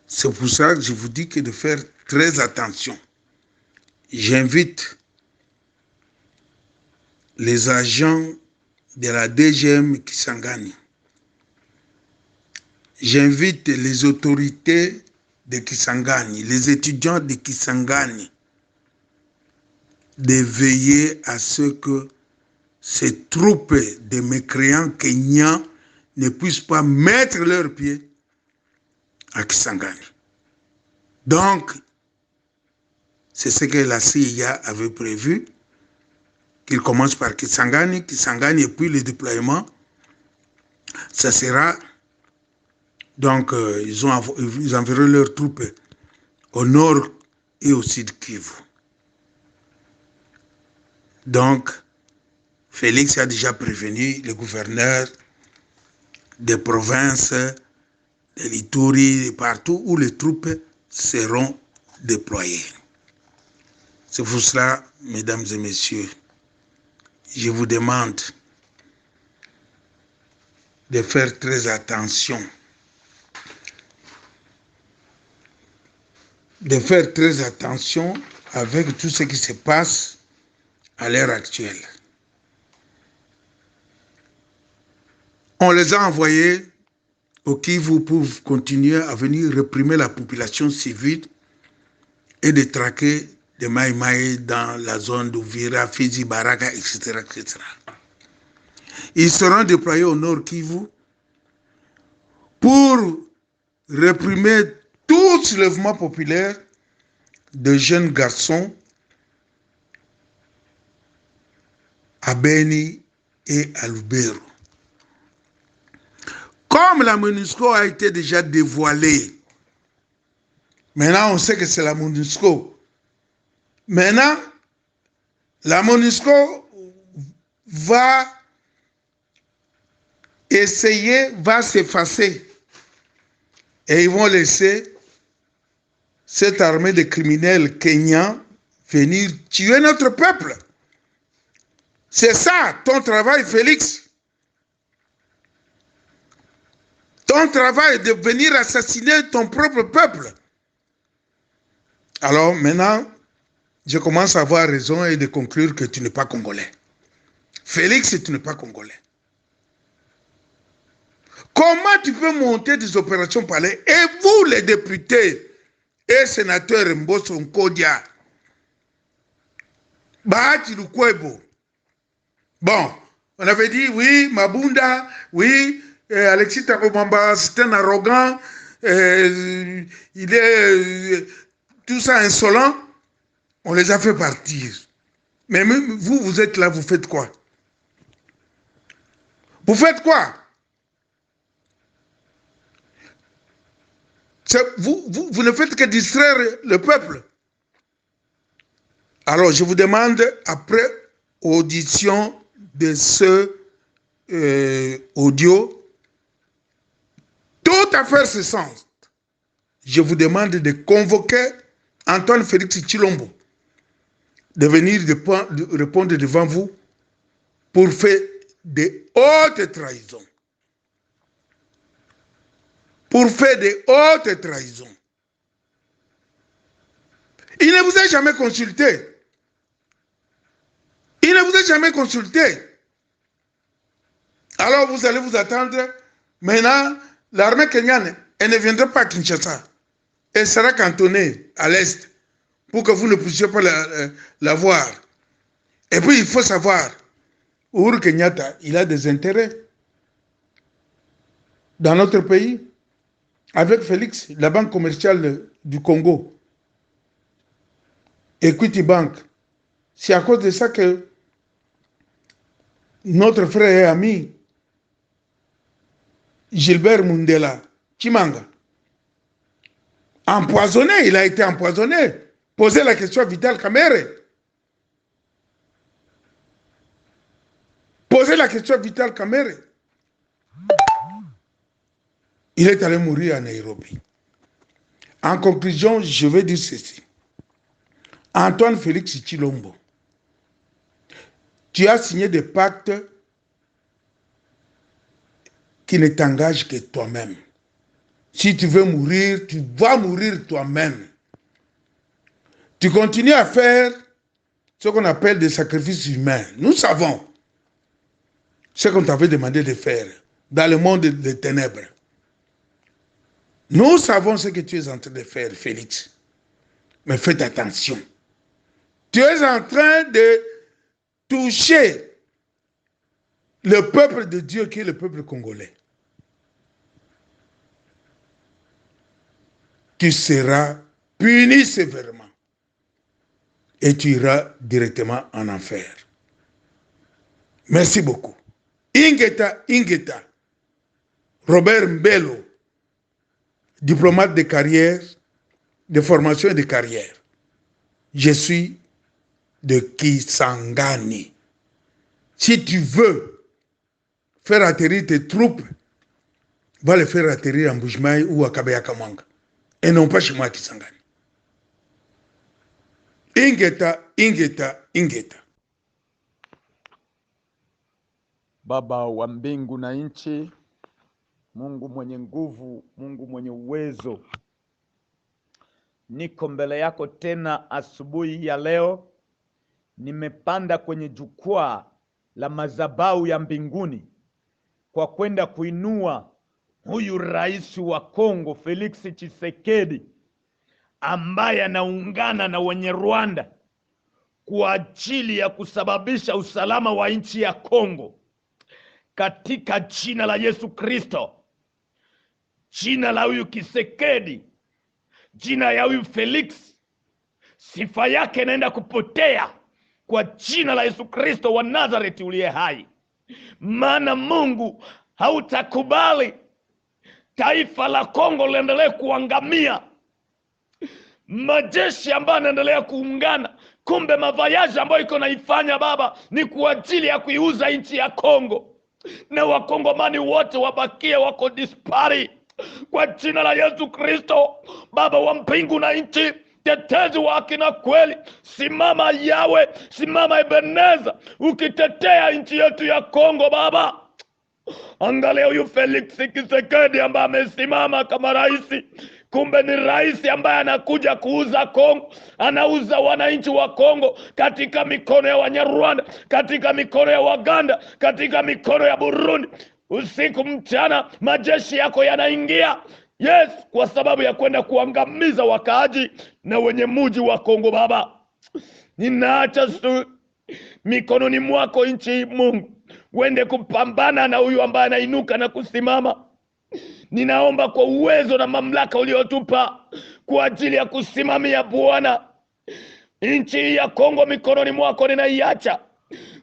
C'est pour ça que je vous dis que de faire très attention. J'invite les agents de la DGM Kisangani. J'invite les autorités de Kisangani, les étudiants de Kisangani, de veiller à ce que ces troupes de mécréants kenyans ne puissent pas mettre leurs pieds à Kisangani. Donc, c'est ce que la CIA avait prévu, qu'il commence par Kisangani, et puis le déploiement, ça sera, donc ils enverront leurs troupes au nord et au sud Kivu. Donc, Félix a déjà prévenu le gouverneur des provinces, de l'Ituri, partout où les troupes seront déployées. C'est pour cela, mesdames et messieurs, je vous demande de faire très attention. De faire très attention avec tout ce qui se passe à l'heure actuelle. On les a envoyés au Kivu pour continuer à venir réprimer la population civile et de traquer des Maïmaï dans la zone d'Ouvira, Fizi, Baraka, etc., etc. Ils seront déployés au nord Kivu pour réprimer tout soulèvement populaire de jeunes garçons à Beni et à Lubero. Comme la MONUSCO a été déjà dévoilée, maintenant on sait que c'est la MONUSCO. Maintenant, la MONUSCO va s'effacer. Et ils vont laisser cette armée de criminels kenyans venir tuer notre peuple. C'est ça ton travail, Félix. Ton travail est de venir assassiner ton propre peuple. Alors maintenant, je commence à avoir raison et de conclure que tu n'es pas congolais. Félix, tu n'es pas congolais. Comment tu peux monter des opérations palais et vous, les députés et sénateurs Mbosso Nkodia, Bahati Lukwebo, bon, on avait dit oui, Mabunda, oui, Alexis Taromamba, c'est un arrogant, il est tout ça insolent, on les a fait partir. Mais même vous, vous êtes là, vous faites quoi? Vous faites quoi? Vous ne faites que distraire le peuple. Alors, je vous demande, après audition de ce audio, toute affaire cessante, je vous demande de convoquer Antoine Félix Tshilombo, de venir répondre devant vous pour faire de hautes trahisons. Pour faire de hautes trahisons. Il ne vous a jamais consulté. Il ne vous a jamais consulté. Alors vous allez vous attendre. Maintenant, l'armée kenyane, elle ne viendra pas à Kinshasa. Elle sera cantonnée à l'est pour que vous ne puissiez pas la voir. Et puis il faut savoir, Uhuru Kenyatta, il a des intérêts dans notre pays. Avec Félix, la banque commerciale du Congo, Equity Bank, c'est à cause de ça que notre frère et ami, Gilbert Mundela, Chimanga, empoisonné, il a été empoisonné. Posez la question à Vital Kamerhe. Posez la question à Vital Kamerhe. Il est allé mourir à Nairobi. En conclusion, je vais dire ceci. Antoine Félix Tshilombo, tu as signé des pactes qui ne t'engagent que toi-même. Si tu veux mourir, tu vas mourir toi-même. Tu continues à faire ce qu'on appelle des sacrifices humains. Nous savons ce qu'on t'avait demandé de faire dans le monde des ténèbres. Nous savons ce que tu es en train de faire, Félix. Mais faites attention. Tu es en train de toucher le peuple de Dieu qui est le peuple congolais. Tu seras puni sévèrement et tu iras directement en enfer. Merci beaucoup. Ingeta, Robert Mbello, diplomate de carrière, de formation et de carrière. Je suis de Kisangani. Si tu veux faire atterrir tes troupes, va les faire atterrir en Bujimayi ou à Kabeyakamanga. Et non pas chez moi à Kisangani. Ingeta. Baba wa mbingu na nchi, Mungu mwenye nguvu, Mungu mwenye uwezo, niko mbele yako tena asubuhi ya leo. Nimepanda kwenye jukwaa la madhabahu ya mbinguni kwa kwenda kuinua huyu rais wa Kongo Felix Tshisekedi, ambaye anaungana na wenye Rwanda kwa ajili ya kusababisha usalama wa nchi ya Kongo. Katika jina la Yesu Kristo, jina la huyu Tshisekedi, jina ya huyu Felix, sifa yake inaenda kupotea kwa jina la Yesu Kristo wa Nazareti uliye hai. Maana Mungu hautakubali taifa la Kongo liendelee kuangamia. Majeshi ambayo yanaendelea kuungana, kumbe mavayaji ambayo iko naifanya Baba ni kwa ajili ya kuiuza nchi ya Kongo, na wakongomani wote wabakie wako dispari kwa jina la Yesu Kristo. Baba wa mbingu na nchi, tetezi wa haki na kweli, simama Yawe, simama Ebeneza, ukitetea nchi yetu ya Kongo Baba. Angalia huyu Felix Tshisekedi ambaye amesimama kama rais, kumbe ni rais ambaye anakuja kuuza Kongo, anauza wananchi wa Kongo katika mikono ya Wanyarwanda, katika mikono ya Waganda, katika mikono ya Burundi. Usiku mchana majeshi yako yanaingia, yes, kwa sababu ya kwenda kuangamiza wakaaji na wenye muji wa Kongo Baba. Ninaacha mikononi mwako nchi Mungu, wende kupambana na huyu ambaye anainuka na kusimama. Ninaomba kwa uwezo na mamlaka uliotupa kwa ajili ya kusimamia Bwana nchi ya Kongo, mikononi mwako ninaiacha.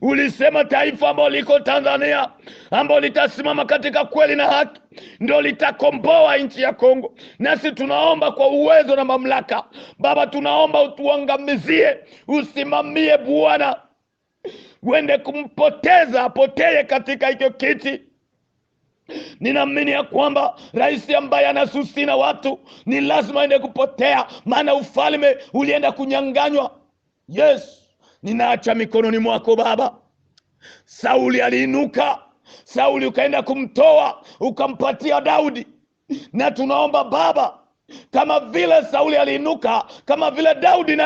Ulisema taifa ambalo liko Tanzania, ambalo litasimama katika kweli na haki, ndio litakomboa nchi ya Kongo. Nasi tunaomba kwa uwezo na mamlaka Baba, tunaomba utuangamizie, usimamie Bwana, wende kumpoteza, apotee katika hiyo kiti. Ninaamini ya kwamba rais ambaye anasusina watu ni lazima ende kupotea, maana ufalme ulienda kunyanganywa. Yes, ninaacha mikononi mwako Baba. Sauli aliinuka, Sauli ukaenda kumtoa, ukampatia Daudi. Na tunaomba Baba, kama vile Sauli aliinuka, kama vile Daudi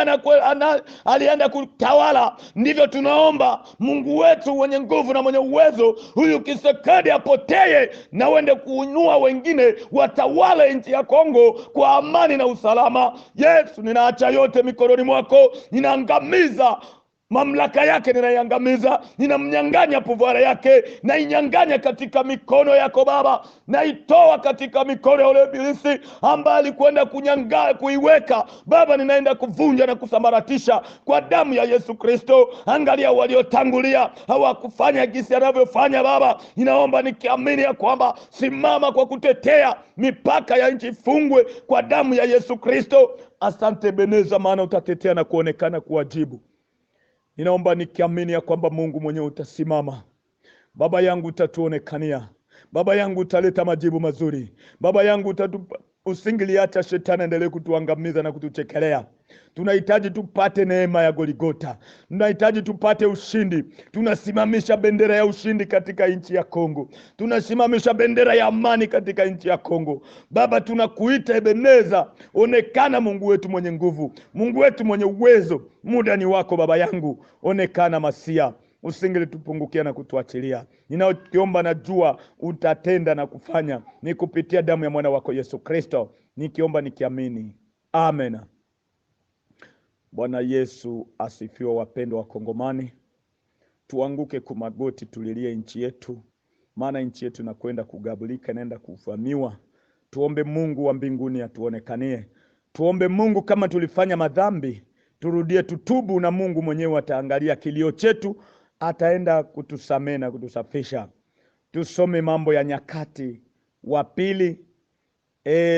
alienda kutawala, ndivyo tunaomba Mungu wetu mwenye nguvu na mwenye uwezo, huyu Tshisekedi apotee na wende kuinua wengine watawale nchi ya Kongo kwa amani na usalama. Yesu, ninaacha yote mikononi mwako, ninaangamiza mamlaka yake, ninaiangamiza, ninamnyang'anya pouvoir yake, na inyang'anya katika mikono yako Baba, na itoa katika mikono ya ule ibilisi ambaye alikwenda kuiweka Baba. Ninaenda kuvunja na kusambaratisha kwa damu ya Yesu Kristo. Angalia waliotangulia hawakufanya jinsi anavyofanya Baba. Ninaomba nikiamini ya kwamba simama kwa kutetea mipaka ya nchi ifungwe kwa damu ya Yesu Kristo. Asante Beneza, maana utatetea na kuonekana kuwajibu. Ninaomba nikiamini ya kwamba Mungu mwenyewe utasimama. Baba yangu utatuonekania. Baba yangu utaleta majibu mazuri. Baba yangu usingiliacha shetani endelee kutuangamiza na kutuchekelea. Tunahitaji tupate neema ya Goligota. Tunahitaji tupate ushindi. Tunasimamisha bendera ya ushindi katika nchi ya Kongo. Tunasimamisha bendera ya amani katika nchi ya Kongo. Baba, tunakuita Ebeneza, onekana Mungu wetu mwenye nguvu, Mungu wetu mwenye uwezo. Muda ni wako Baba yangu, onekana Masia, usingeli tupungukia na kutuachilia. Ninakiomba najua utatenda na kufanya, ni kupitia damu ya mwana wako Yesu Kristo, nikiomba nikiamini, amen. Bwana Yesu asifiwe. Wapendwa wa Kongomani, tuanguke kumagoti, tulilie nchi yetu, maana nchi yetu inakwenda kugabulika, inaenda kuvamiwa. Tuombe Mungu wa mbinguni atuonekanie. Tuombe Mungu, kama tulifanya madhambi turudie, tutubu, na Mungu mwenyewe ataangalia kilio chetu, ataenda kutusamehe na kutusafisha. Tusome Mambo ya Nyakati wa Pili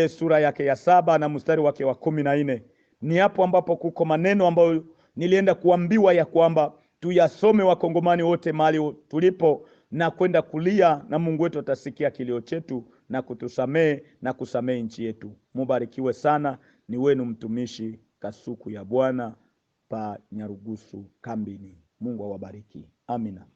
sura yake ya 7 na mstari wake wa 14. Ni hapo ambapo kuko maneno ambayo nilienda kuambiwa ya kwamba tuyasome Wakongomani wote mahali tulipo, na kwenda kulia, na Mungu wetu atasikia kilio chetu na kutusamehe na kusamehe nchi yetu. Mubarikiwe sana. Ni wenu mtumishi Kasuku ya Bwana pa Nyarugusu kambini. Mungu awabariki. Amina.